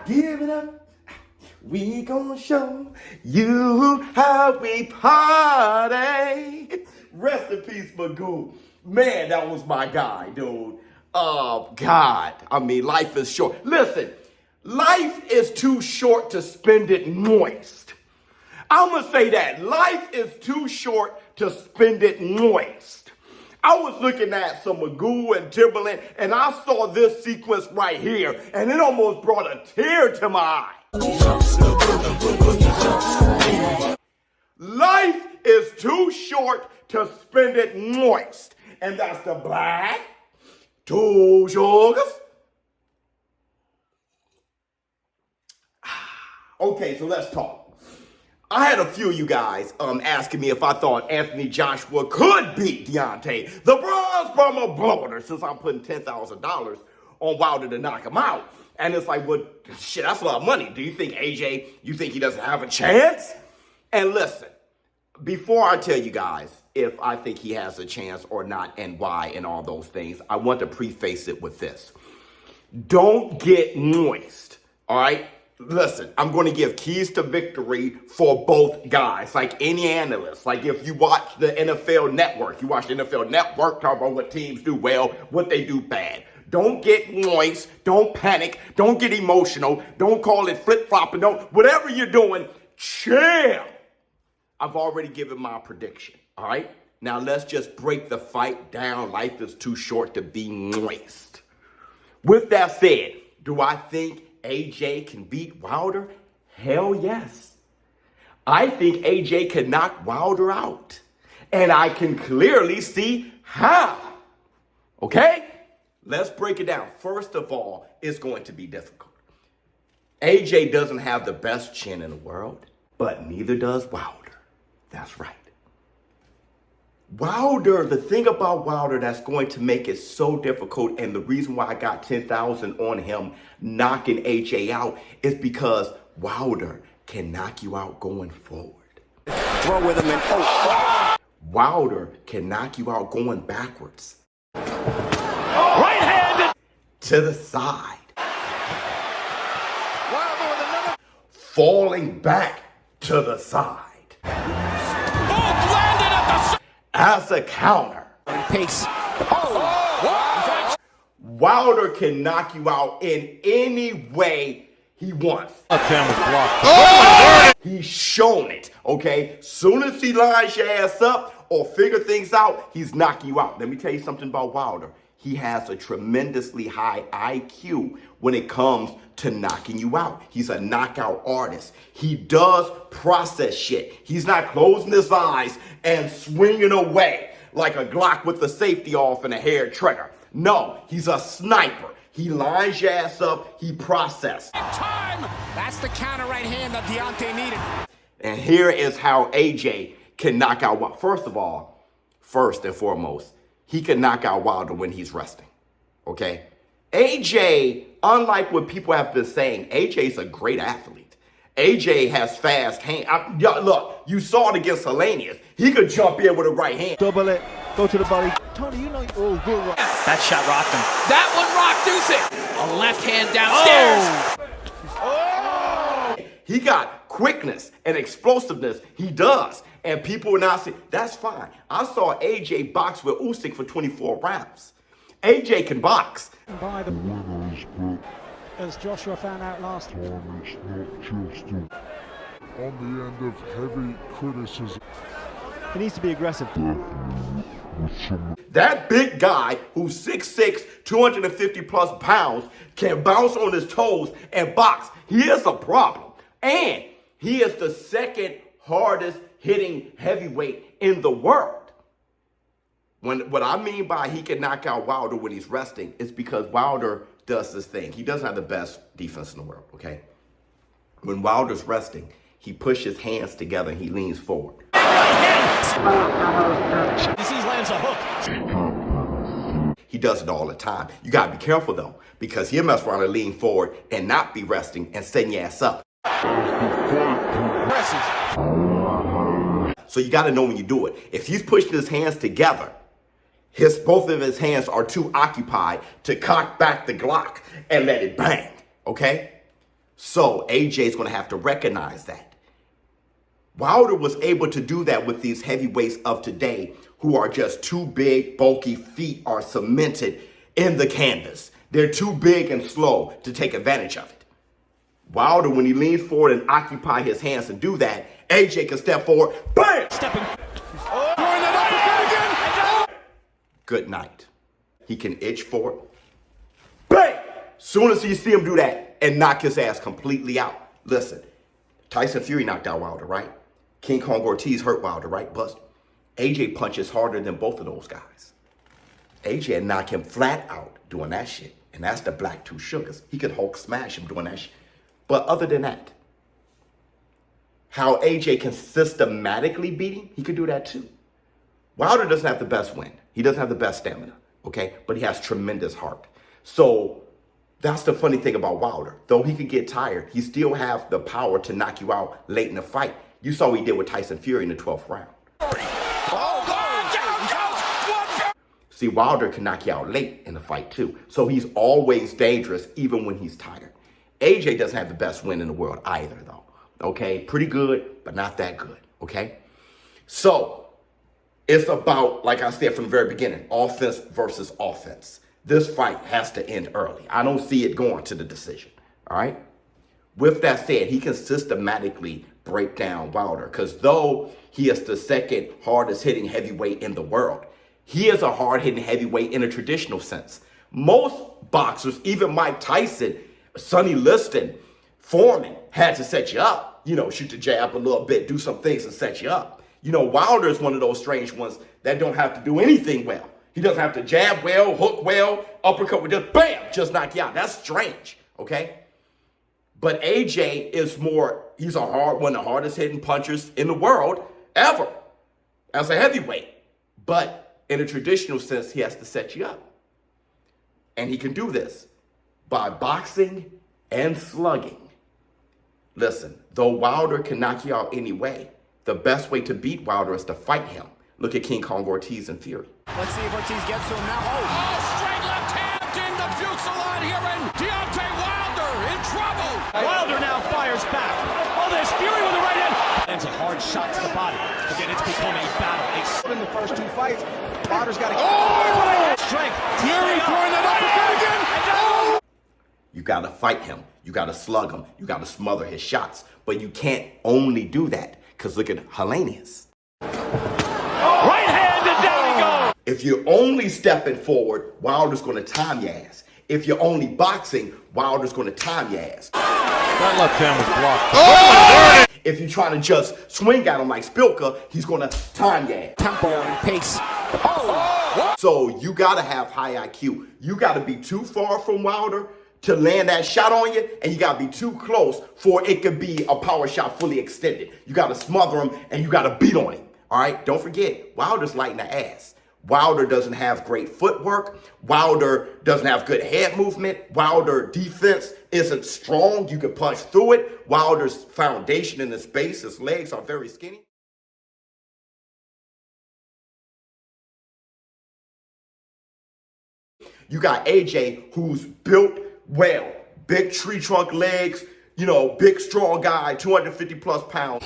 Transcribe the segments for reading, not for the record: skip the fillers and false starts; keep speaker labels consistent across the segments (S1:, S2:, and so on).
S1: Give it up. We gonna show you how we party. Rest in peace, Magoo. Man, that was my guy, dude. Oh, God. I mean, life is short. Listen, life is too short to spend it moist. I'm gonna say that. Life is too short to spend it moist. I was looking at some Magoo and Timberland, and I saw this sequence right here, and it almost brought a tear to my eye. Life is too short to spend it moist. And that's the black, two sugars. Okay, so let's talk. I had a few of you guys asking me if I thought Anthony Joshua could beat Deontay, the bronze bomber bloater, since I'm putting $10,000 on Wilder to knock him out. And it's like, well, shit, that's a lot of money. Do you think AJ, you think he doesn't have a chance? And listen, before I tell you guys if I think he has a chance or not and why and all those things, I want to preface it with this. Don't get moist, all right? Listen, I'm going to give keys to victory for both guys, like any analyst. Like if you watch the NFL Network, you watch the NFL Network, talk about what teams do well, what they do bad. Don't get moist. Don't panic. Don't get emotional. Don't call it flip-flopping. Don't, whatever you're doing, chill. I've already given my prediction, all right? Now let's just break the fight down. Life is too short to be moist. With that said, do I think AJ can beat Wilder? Hell yes. I think AJ can knock Wilder out. And I can clearly see how. Okay? Let's break it down. First of all, it's going to be difficult. AJ doesn't have the best chin in the world, but neither does Wilder. That's right. Wilder, the thing about Wilder that's going to make it so difficult, and the reason why I got 10,000 on him knocking AJ out, is because Wilder can knock you out going forward.
S2: Throw with him and oh.
S1: Wilder can knock you out going backwards.
S2: Right-handed
S1: to the side.
S2: Wilder with another.
S1: Falling back to the side.
S2: Both landed at the
S1: as a counter.
S2: Pace. Oh.
S1: Wilder can knock you out in any way he wants.
S3: A camera's blocked. Oh!
S1: He's shown it, okay? Soon as he lines your ass up or figure things out, he's knocking you out. Let me tell you something about Wilder. He has a tremendously high IQ when it comes to knocking you out. He's a knockout artist. He does process shit. He's not closing his eyes and swinging away like a Glock with the safety off and a hair trigger. No, he's a sniper. He lines your ass up. He processes.
S2: Time. That's the counter right hand that Deontay needed.
S1: And here is how AJ can knock out Wilder. First of all, first and foremost, he can knock out Wilder when he's resting, okay? AJ, unlike what people have been saying, AJ's a great athlete. AJ has fast hands. Look, you saw it against Hellenius. He could jump in with a right hand.
S3: Double it, go to the body. Tony, you know, oh, good rock.
S4: That shot rocked him.
S2: That one rocked Usyk. A left hand downstairs.
S1: Oh! He got quickness and explosiveness. He does. And people will not say, that's fine. I saw AJ box with Usyk for 24 rounds. AJ can box.
S5: By the as Joshua found out last
S6: time, it's not just on the end of heavy criticism.
S3: He needs to be aggressive.
S1: That big guy who's 6'6", 250 plus pounds can bounce on his toes and box. He is a problem. And he is the second hardest hitting heavyweight in the world. What I mean by he can knock out Wilder when he's resting is because Wilder does this thing. He doesn't have the best defense in the world, okay? When Wilder's resting, he pushes hands together and he leans forward.
S4: This lands a hook.
S1: He does it all the time. You gotta be careful though, because he'll mess around and lean forward and not be resting and setting your ass up. So you gotta know when you do it. If he's pushing his hands together, both of his hands are too occupied to cock back the Glock and let it bang, okay? So AJ's going to have to recognize that. Wilder was able to do that with these heavyweights of today who are just too big, bulky, feet are cemented in the canvas. They're too big and slow to take advantage of it. Wilder, when he leans forward and occupy his hands to do that, AJ can step forward, bam! Good night. He can itch for it. Bang! Soon as you see him do that and knock his ass completely out. Listen, Tyson Fury knocked out Wilder, right? King Kong Ortiz hurt Wilder, right? But AJ punches harder than both of those guys. AJ knocked him flat out doing that shit. And that's the black two sugars. He could Hulk smash him doing that shit. But other than that, how AJ can systematically beat him, he could do that too. Wilder doesn't have the best wind. He doesn't have the best stamina, okay? But he has tremendous heart. So that's the funny thing about Wilder. Though he could get tired, he still have the power to knock you out late in the fight. You saw what he did with Tyson Fury in the 12th round. See, Wilder can knock you out late in the fight too. So he's always dangerous even when he's tired. AJ doesn't have the best win in the world either though. Okay, pretty good, but not that good, okay? So it's about, like I said from the very beginning, offense versus offense. This fight has to end early. I don't see it going to the decision, all right? With that said, he can systematically break down Wilder because though he is the second hardest hitting heavyweight in the world, he is a hard hitting heavyweight in a traditional sense. Most boxers, even Mike Tyson, Sonny Liston, Foreman, had to set you up. You know, shoot the jab a little bit, do some things and set you up. You know, Wilder is one of those strange ones that don't have to do anything well. He doesn't have to jab well, hook well, uppercut with just bam, just knock you out. That's strange, okay? But AJ is more, he's one of the hardest hitting punchers in the world ever as a heavyweight. But in a traditional sense, he has to set you up. And he can do this by boxing and slugging. Listen, though Wilder can knock you out anyway, the best way to beat Wilder is to fight him. Look at King Kong Ortiz and Fury.
S4: Let's see if Ortiz gets to him now.
S2: Oh, straight left hand in the fuselage here, and Deontay Wilder in trouble.
S4: Wilder now fires back. Oh, there's Fury with the right hand. Lands a hard shot to the body. Again, it's become a battle.
S3: In the first two fights, Wilder's got to
S4: Strength.
S1: Fury throwing that uppercut again. Oh! You got to fight him. You got to slug him. You got to smother his shots. But you can't only do that because look at Hellenius.
S4: Right hand and down he goes.
S1: If you're only stepping forward, Wilder's going to time your ass. If you're only boxing, Wilder's going to time your ass.
S3: That left hand was blocked. Oh!
S1: If you're trying to just swing at him like Spilka, he's going to time your ass.
S2: Tempo and pace.
S1: So you got to have high IQ. You got to be too far from Wilder to land that shot on you, and you got to be too close for it could be a power shot fully extended. You got to smother him, and you got to beat on him. All right? Don't forget, Wilder's light in the ass. Wilder doesn't have great footwork. Wilder doesn't have good head movement. Wilder defense isn't strong. You can punch through it. Wilder's foundation in his base, his legs are very skinny. You got AJ, who's built well. Big tree trunk legs, you know, big strong guy, 250 plus pounds.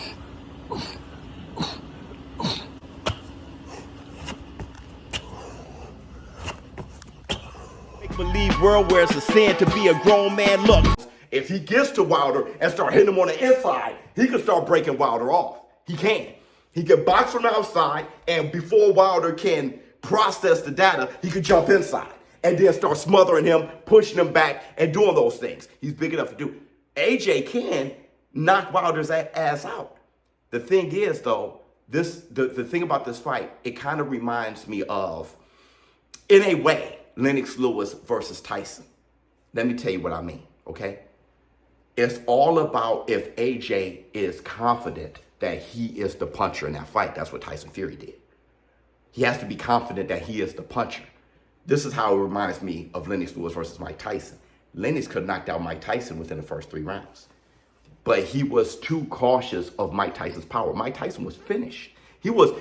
S1: Make-believe world where it's a sin to be a grown man. Look, if he gets to Wilder and start hitting him on the inside, he can start breaking Wilder off. He can. He can box from the outside, and before Wilder can process the data, he can jump inside and then start smothering him, pushing him back, and doing those things. He's big enough to do. AJ can knock Wilder's ass out. The thing is, though, the thing about this fight, it kind of reminds me of, in a way, Lennox Lewis versus Tyson. Let me tell you what I mean, okay? It's all about if AJ is confident that he is the puncher in that fight. That's what Tyson Fury did. He has to be confident that he is the puncher. This is how it reminds me of Lennox Lewis versus Mike Tyson. Lennox could have knocked out Mike Tyson within the first 3 rounds. But he was too cautious of Mike Tyson's power. Mike Tyson was finished. He was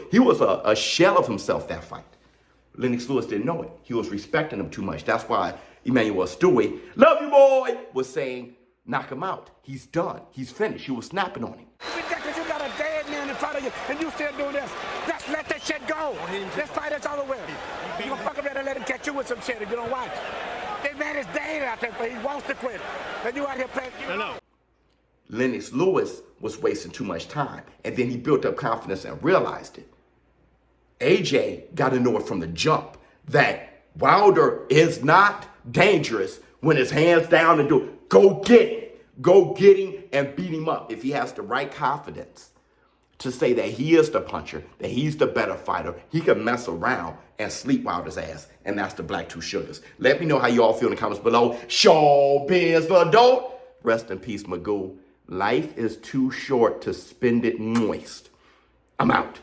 S1: a shell of himself that fight. Lennox Lewis didn't know it. He was respecting him too much. That's why Emmanuel Stewie, love you boy, was saying, Knock him out. He's done. He's finished. You were snapping on him.
S7: Because you got a dead man in front of you and you still doing this. Just let that shit go. This fight is over with. You gonna fuck around and let him catch you with some shit if you don't watch. That man is dead out there, but he wants to quit. And you out here playing. I know.
S1: Lennox Lewis was wasting too much time, and then he built up confidence and realized it. AJ got to know it from the jump that Wilder is not dangerous when his hands down and do it. Go get him. Go get him and beat him up. If he has the right confidence to say that he is the puncher, that he's the better fighter, he can mess around and sleep Wilder's ass, and that's the Black Two Sugars. Let me know how you all feel in the comments below. ShowBizz for adult. Rest in peace, Magoo. Life is too short to spend it moist. I'm out.